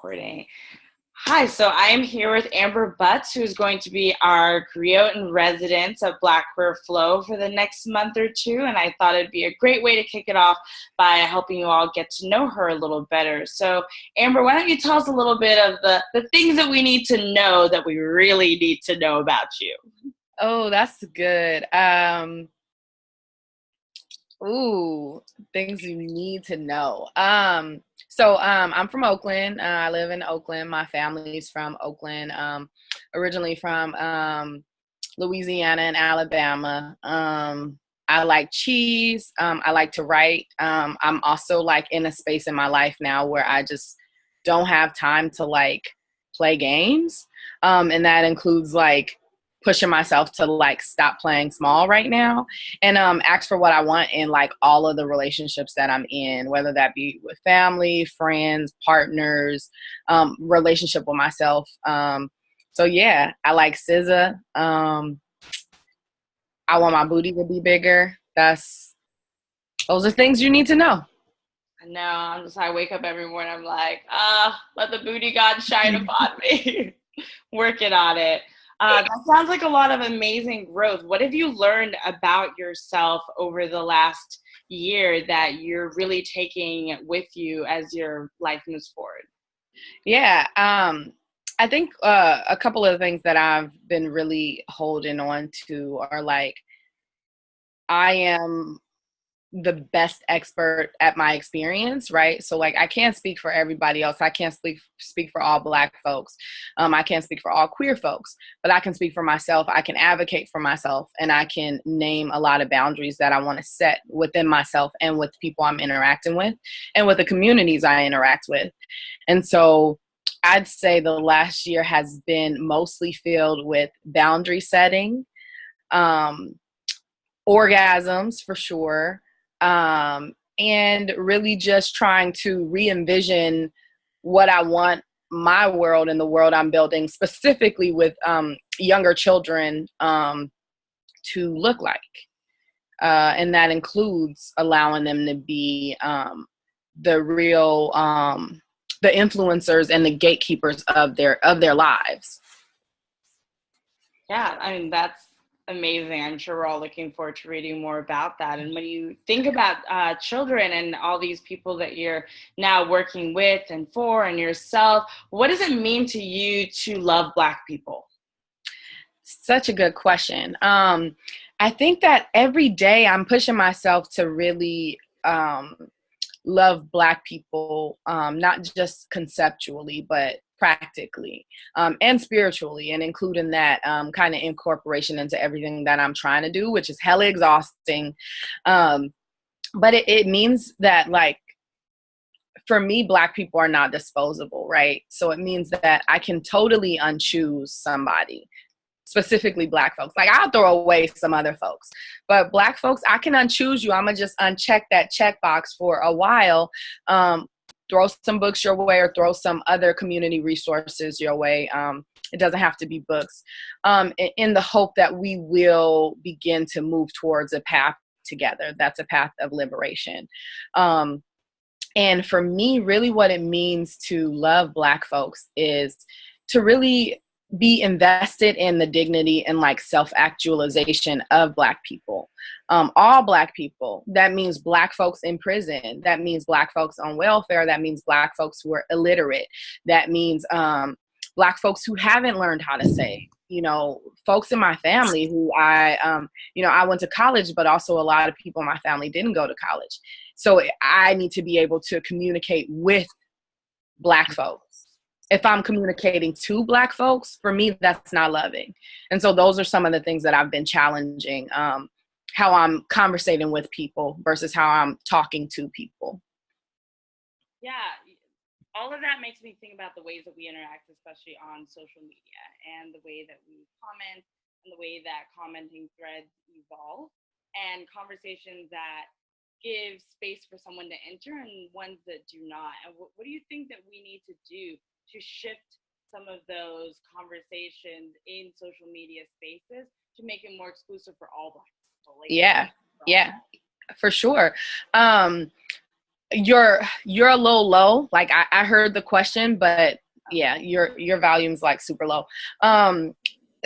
Recording. Hi, so I am here with Amber Butts, who is going to be our griot in residence of Black Queer Flow for the next month or two. And I thought it'd be a great way to kick it off by helping you all get to know her a little better. So, Amber, why don't you tell us a little bit of the things that we need to know that we really need to know about you? Oh, that's good. Things you need to know. I'm from Oakland. I live in Oakland. My family's from Oakland. Originally from Louisiana and Alabama. I like cheese. I like to write. I'm also like in a space in my life now where I just don't have time to like play games. And that includes like pushing myself to like stop playing small right now and ask for what I want in like all of the relationships that I'm in, whether that be with family, friends, partners, relationship with myself. So yeah, I like SZA. I want my booty to be bigger. Those are things you need to know. No, I wake up every morning, I'm like, let the booty god shine upon me. Working on it. That sounds like a lot of amazing growth. What have you learned about yourself over the last year that you're really taking with you as your life moves forward? Yeah, I think a couple of things that I've been really holding on to are like, I am the best expert at my experience, right? So like I can't speak for everybody else. I can't speak for all Black folks. I can't speak for all queer folks, but I can speak for myself. I can advocate for myself, and I can name a lot of boundaries that I want to set within myself and with people I'm interacting with and with the communities I interact with. And so I'd say the last year has been mostly filled with boundary setting, um, orgasms for sure, and really just trying to re-envision what I want my world and the world I'm building specifically with younger children to look like. And that includes allowing them to be the real, the influencers and the gatekeepers of their lives. Yeah, I mean, that's amazing. I'm sure we're all looking forward to reading more about that. And when you think about children and all these people that you're now working with and for and yourself, what does it mean to you to love Black people? Such a good question. I think that every day I'm pushing myself to really love Black people, not just conceptually, but practically and spiritually, and including that kind of incorporation into everything that I'm trying to do, which is hella exhausting. But it means that, like, for me, Black people are not disposable, right? So it means that I can totally unchoose somebody, specifically Black folks. Like, I'll throw away some other folks, but Black folks, I can unchoose you. I'm gonna just uncheck that checkbox for a while. Throw some books your way or throw some other community resources your way. It doesn't have to be books, in the hope that we will begin to move towards a path together. That's a path of liberation. And for me, really what it means to love Black folks is to really be invested in the dignity and like self-actualization of Black people. All Black people. That means Black folks in prison. That means Black folks on welfare. That means Black folks who are illiterate. That means Black folks who haven't learned how to say. You know, folks in my family who I went to college, but also a lot of people in my family didn't go to college. So I need to be able to communicate with Black folks. If I'm communicating to Black folks, for me, that's not loving. And so those are some of the things that I've been challenging, how I'm conversating with people versus how I'm talking to people. Yeah, all of that makes me think about the ways that we interact, especially on social media, and the way that we comment, and the way that commenting threads evolve, and conversations that give space for someone to enter and ones that do not. And what do you think that we need to do to shift some of those conversations in social media spaces to make it more exclusive for all Black people? Yeah, for sure. You're a little low. Like I heard the question, but yeah, your volume's like super low. Um,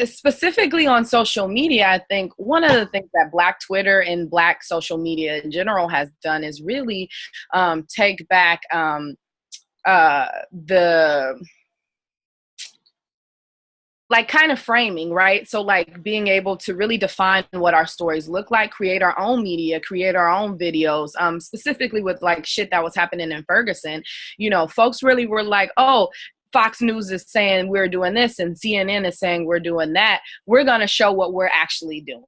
Specifically on social media, I think one of the things that Black Twitter and Black social media in general has done is really take back the like kind of framing, right? So like being able to really define what our stories look like, create our own media, create our own videos, specifically with like shit that was happening in Ferguson. You know, folks really were like, oh, Fox News is saying we're doing this and CNN is saying we're doing that. We're going to show what we're actually doing.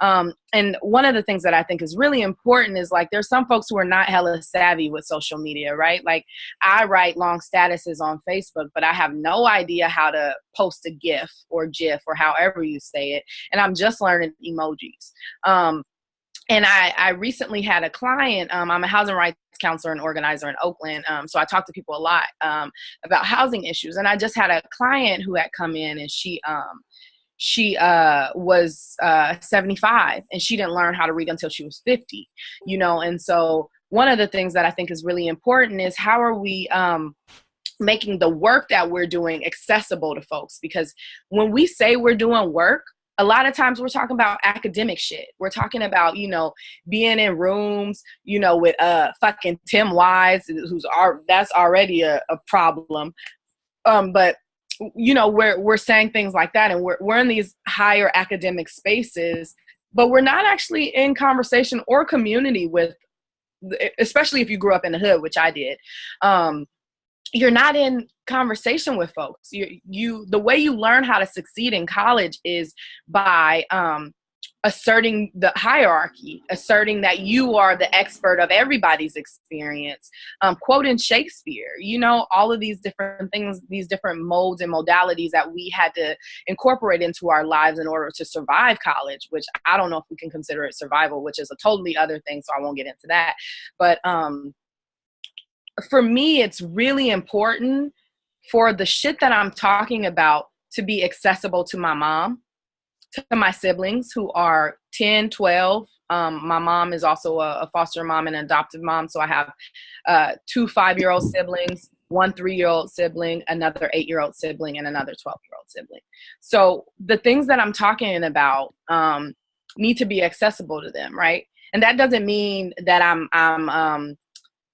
And one of the things that I think is really important is like there's some folks who are not hella savvy with social media, right? Like I write long statuses on Facebook, but I have no idea how to post a GIF or GIF or however you say it. And I'm just learning emojis. And I recently had a client. I'm a housing rights counselor and organizer in Oakland. So I talk to people a lot about housing issues. And I just had a client who had come in and she was 75 and she didn't learn how to read until she was 50, you know. And so one of the things that I think is really important is how are we making the work that we're doing accessible to folks? Because when we say we're doing work, a lot of times we're talking about academic shit. We're talking about, you know, being in rooms, you know, with fucking Tim Wise, that's already a problem. But you know, we're saying things like that, and we're in these higher academic spaces, but we're not actually in conversation or community with, especially if you grew up in the hood, which I did. You're not in conversation with folks. The way you learn how to succeed in college is by asserting the hierarchy, asserting that you are the expert of everybody's experience, quoting Shakespeare, you know, all of these different things, these different modes and modalities that we had to incorporate into our lives in order to survive college, which I don't know if we can consider it survival, which is a totally other thing, so I won't get into that. But for me, it's really important for the shit that I'm talking about to be accessible to my mom, to my siblings who are 10, 12. My mom is also a foster mom and an adoptive mom. So I have 2 5-year-old siblings, 1 3-year-old sibling, another 8-year-old sibling, and another 12-year-old sibling. So the things that I'm talking about need to be accessible to them, right? And that doesn't mean that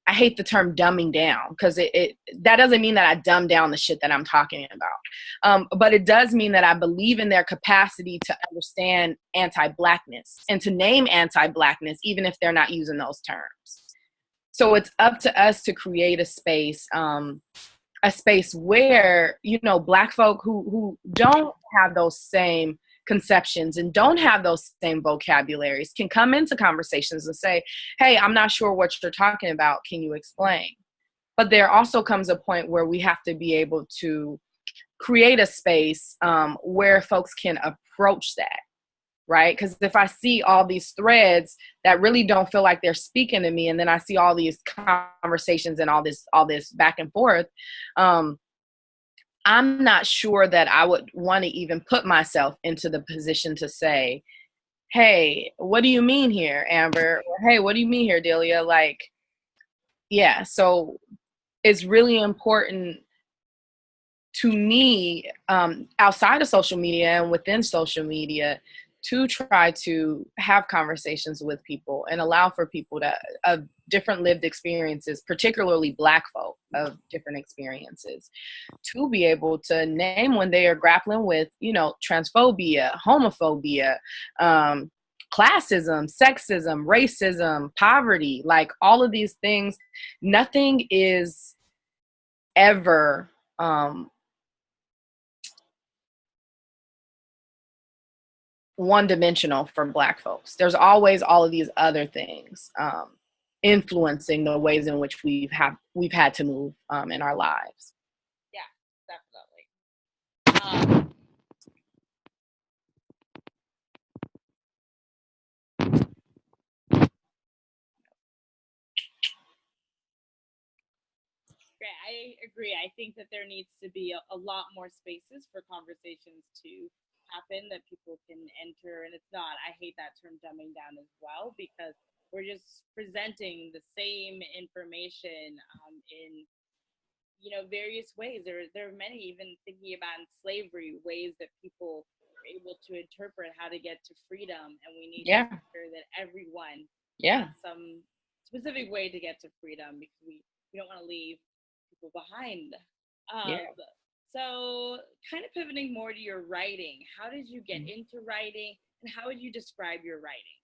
I hate the term dumbing down, because that doesn't mean that I dumb down the shit that I'm talking about. But it does mean that I believe in their capacity to understand anti-Blackness and to name anti-Blackness, even if they're not using those terms. So it's up to us to create a space where, you know, Black folk who don't have those same conceptions and don't have those same vocabularies can come into conversations and say, hey, I'm not sure what you're talking about. Can you explain? But there also comes a point where we have to be able to create a space where folks can approach that, right? Because if I see all these threads that really don't feel like they're speaking to me, and then I see all these conversations and all this back and forth, I'm not sure that I would want to even put myself into the position to say, hey, what do you mean here, Amber? Or, hey, what do you mean here, Delia? Like, yeah, so it's really important to me, outside of social media and within social media, to try to have conversations with people and allow for people to of different lived experiences, particularly Black folk of different experiences, to be able to name when they are grappling with, you know, transphobia, homophobia, classism, sexism, racism, poverty, like all of these things. Nothing is ever one-dimensional for Black folks. There's always all of these other things influencing the ways in which we've had to move in our lives. Yeah, definitely. Great. I agree. I think that there needs to be a lot more spaces for conversations to happen that people can enter. And it's not, I hate that term dumbing down as well, because we're just presenting the same information in various ways. There are many, even thinking about in slavery, ways that people are able to interpret how to get to freedom, and we need to Yeah. make sure that everyone Yeah. has some specific way to get to freedom, because we don't want to leave people behind. Yeah. So kind of pivoting more to your writing, how did you get into writing, and how would you describe your writing?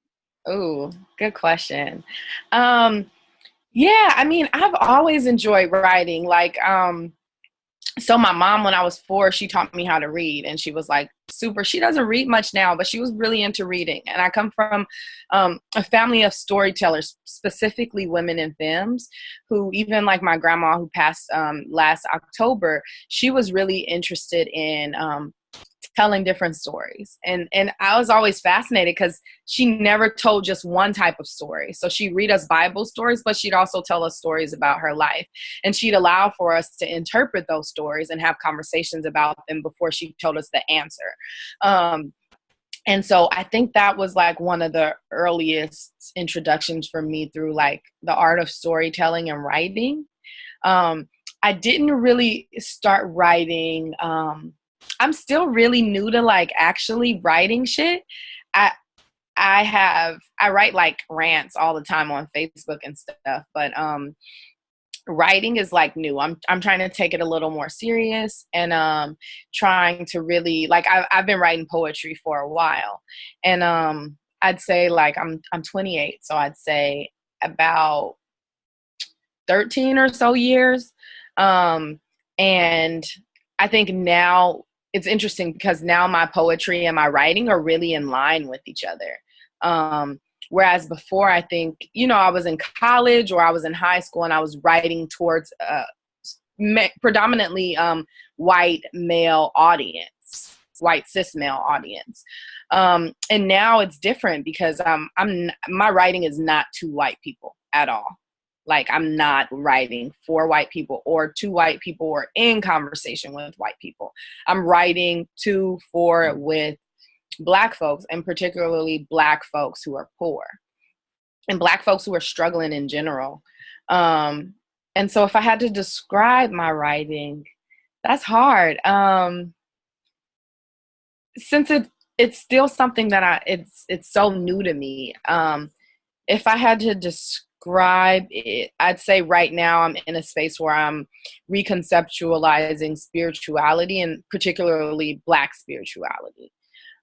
Oh, good question. Yeah, I mean, I've always enjoyed writing. Like, so my mom, when I was 4, she taught me how to read, and she was like super. She doesn't read much now, but she was really into reading. And I come from a family of storytellers, specifically women in femmes, who, even like my grandma who passed last October, she was really interested in telling different stories. And I was always fascinated because she never told just one type of story. So she'd read us Bible stories, but she'd also tell us stories about her life. And she'd allow for us to interpret those stories and have conversations about them before she told us the answer. And so I think that was like one of the earliest introductions for me through like the art of storytelling and writing. I didn't really start writing. I'm still really new to like actually writing shit. I I write like rants all the time on Facebook and stuff, but writing is like new. I'm trying to take it a little more serious, and trying to really like I've been writing poetry for a while, and I'd say like I'm 28, so I'd say about 13 or so years. And I think now it's interesting because now my poetry and my writing are really in line with each other. Whereas before, I think, I was in college or I was in high school and I was writing towards predominantly white male audience, white cis male audience. And now it's different because my writing is not to white people at all. Like, I'm not writing for white people or to white people or in conversation with white people. I'm writing to, for, with Black folks, and particularly Black folks who are poor and Black folks who are struggling in general. And so if I had to describe my writing, that's hard. Since it's still something that it's so new to me. If I had to describe it, I'd say right now I'm in a space where I'm reconceptualizing spirituality, and particularly Black spirituality,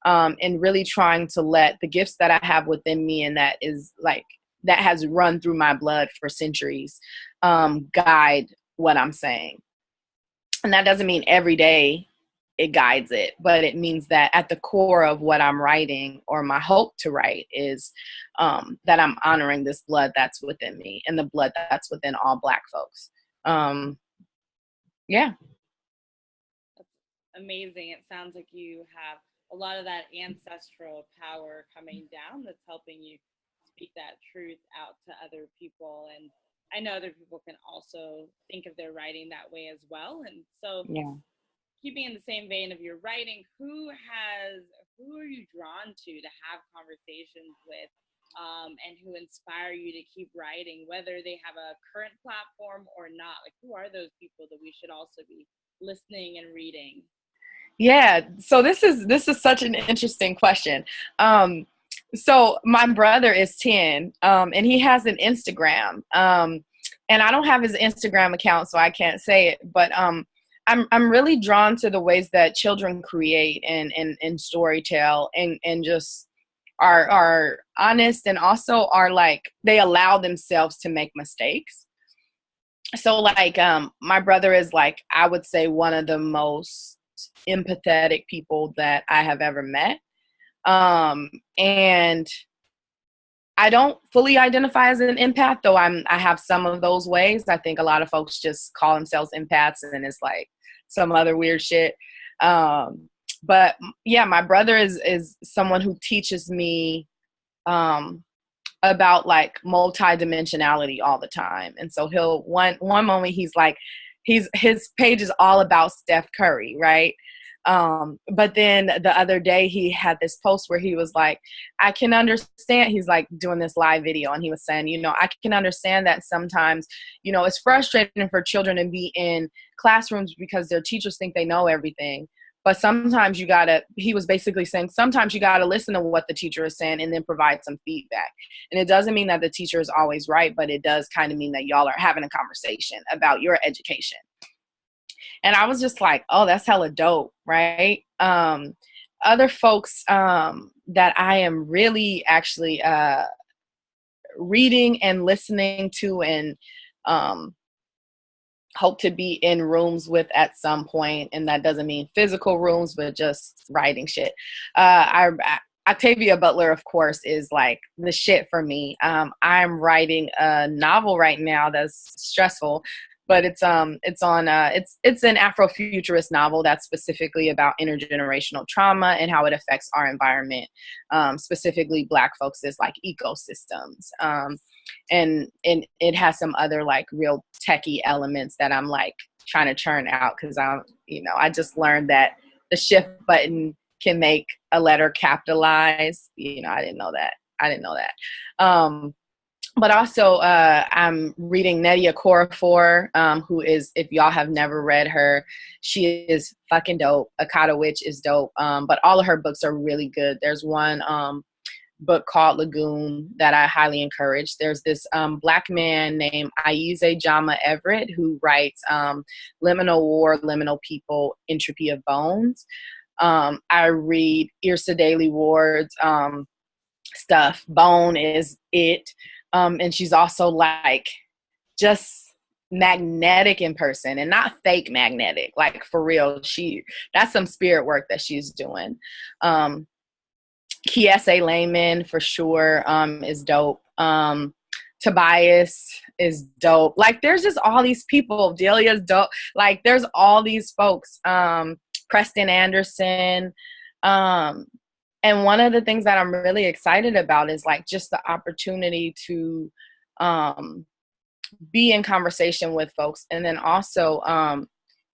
and really trying to let the gifts that I have within me, and that has run through my blood for centuries, guide what I'm saying. And that doesn't mean every day it guides it, but it means that at the core of what I'm writing, or my hope to write, is that I'm honoring this blood that's within me and the blood that's within all Black folks. Yeah. That's amazing. It sounds like you have a lot of that ancestral power coming down that's helping you speak that truth out to other people. And I know other people can also think of their writing that way as well. And so, Yeah. keeping in the same vein of your writing, who are you drawn to have conversations with, and who inspire you to keep writing, whether they have a current platform or not? Like, who are those people that we should also be listening and reading? Yeah. So this is such an interesting question. So my brother is 10, and he has an Instagram. And I don't have his Instagram account, so I can't say it, but I'm really drawn to the ways that children create and storytell, and just are honest, and also are like, they allow themselves to make mistakes. So like, my brother is like, I would say, one of the most empathetic people that I have ever met. And I don't fully identify as an empath, though I have some of those ways. I think a lot of folks just call themselves empaths, and it's like some other weird shit. But yeah, my brother is someone who teaches me about like multidimensionality all the time. And so he'll one moment he's like, his page is all about Steph Curry, right? But then the other day he had this post where he was like, I can understand, he's like doing this live video, and he was saying, you know, I can understand that sometimes, you know, it's frustrating for children to be in classrooms because their teachers think they know everything. But sometimes you gotta, he was basically saying, sometimes you gotta listen to what the teacher is saying and then provide some feedback. And it doesn't mean that the teacher is always right, but it does kind of mean that y'all are having a conversation about your education. And I was just like, oh, that's hella dope, right? Other folks that I am really actually reading and listening to and hope to be in rooms with at some point, and that doesn't mean physical rooms, but just writing shit. Octavia Butler, of course, is like the shit for me. I'm writing a novel right now that's stressful, but it's an Afrofuturist novel that's specifically about intergenerational trauma and how it affects our environment, specifically Black folks' like ecosystems. And it has some other like real techie elements that I'm like trying to churn out, because I just learned that the shift button can make a letter capitalize. I didn't know that. But also, I'm reading Nnedi Okorafor, who is, if y'all have never read her, she is fucking dope. Akata Witch is dope. But all of her books are really good. There's one book called Lagoon that I highly encourage. There's this Black man named Aize Jama Everett who writes Liminal War, Liminal People, Entropy of Bones. I read Yrsa Daley Ward's stuff. Bone is it. And she's also like just magnetic in person, and not fake magnetic, like for real. That's some spirit work that she's doing. Kiese Layman for sure is dope. Tobias is dope. Like there's just all these people. Delia's dope. Like there's all these folks. Preston Anderson. And one of the things that I'm really excited about is like just the opportunity to be in conversation with folks, and then also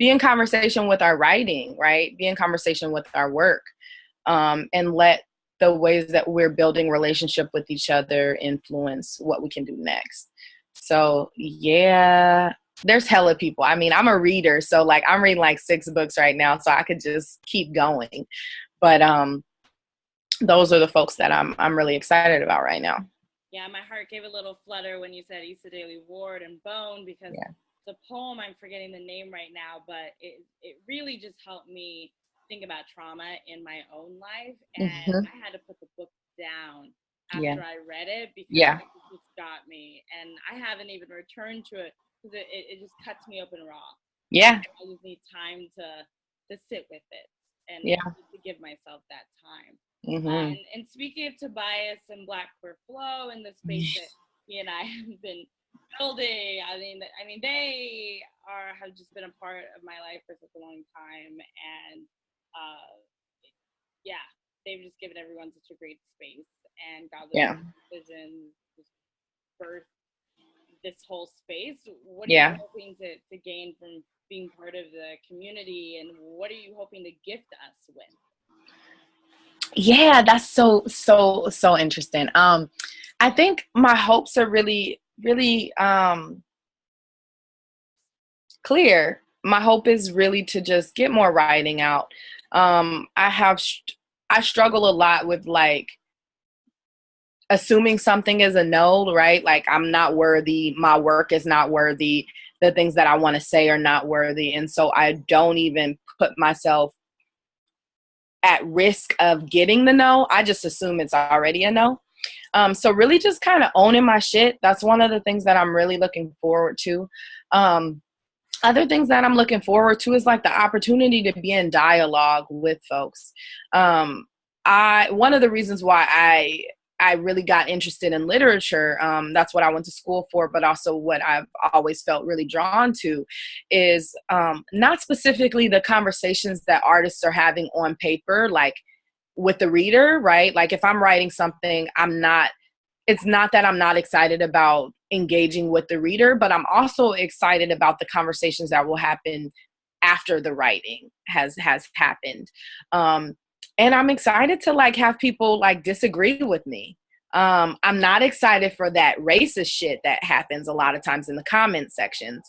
be in conversation with our writing, right? Be in conversation with our work, and let the ways that we're building relationship with each other influence what we can do next. So yeah, there's hella people. I mean, I'm a reader, so like I'm reading like 6 books right now, so I could just keep going. But those are the folks that I'm really excited about right now. Yeah, my heart gave a little flutter when you said Yrsa Daley Ward and Bone, because the poem, I'm forgetting the name right now, but it really just helped me think about trauma in my own life, and I had to put the book down after I read it, because it just got me, and I haven't even returned to it because it just cuts me open raw. I just need time to sit with it and to give myself that time. And speaking of Tobias and Black Queer Flow and the space that he and I have been building, I mean they have just been a part of my life for such a long time, and they've just given everyone such a great space, and Godless Vision just birthed this whole space. What are you hoping to gain from being part of the community, and what are you hoping to gift us with? Yeah, that's so interesting. I think my hopes are really, really clear. My hope is really to just get more writing out. I struggle a lot with like assuming something is a no, right? Like I'm not worthy, my work is not worthy, the things that I want to say are not worthy. And so I don't even put myself at risk of getting the no. I just assume it's already a no. So really just kind of owning my shit. That's one of the things that I'm really looking forward to. Other things that I'm looking forward to is like the opportunity to be in dialogue with folks. One of the reasons why I really got interested in literature, that's what I went to school for, but also what I've always felt really drawn to is not specifically the conversations that artists are having on paper, like with the reader, right? Like if I'm writing something, it's not that I'm not excited about engaging with the reader, but I'm also excited about the conversations that will happen after the writing has happened. And I'm excited to like have people like disagree with me. I'm not excited for that racist shit that happens a lot of times in the comment sections,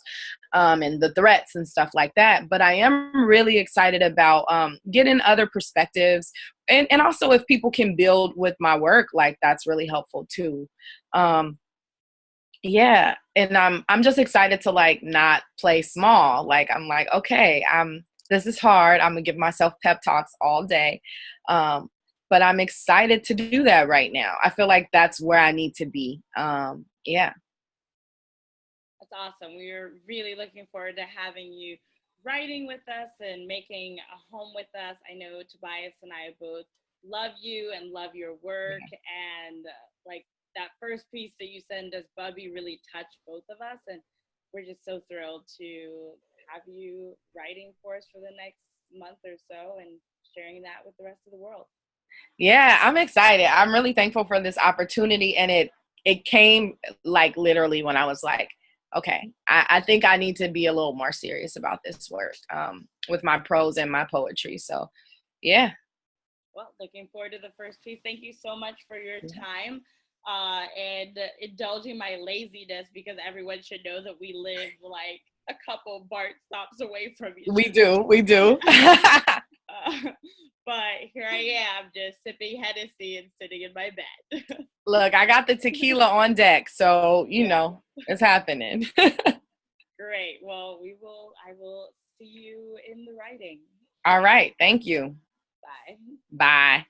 and the threats and stuff like that. But I am really excited about getting other perspectives. And also if people can build with my work, like that's really helpful too. Yeah. And I'm just excited to like not play small. Like I'm like, okay, this is hard. I'm gonna give myself pep talks all day. But I'm excited to do that right now. I feel like that's where I need to be. Yeah. That's awesome. We're really looking forward to having you writing with us and making a home with us. I know Tobias and I both love you and love your work. And like that first piece that you sent us, Bubby, really touched both of us. And we're just so thrilled to have you writing for us for the next month or so and sharing that with the rest of the world. Yeah, I'm excited. I'm really thankful for this opportunity. And it came like literally when I was like, okay, I think I need to be a little more serious about this work, with my prose and my poetry. So yeah. Well, looking forward to the first piece. Thank you so much for your time, and indulging my laziness, because everyone should know that we live like a couple BART stops away from each other. We do. But here I am, just sipping Hennessy and sitting in my bed. Look, I got the tequila on deck, so you know it's happening. Great. Well, I will see you in the writing. All right. Thank you. Bye. Bye.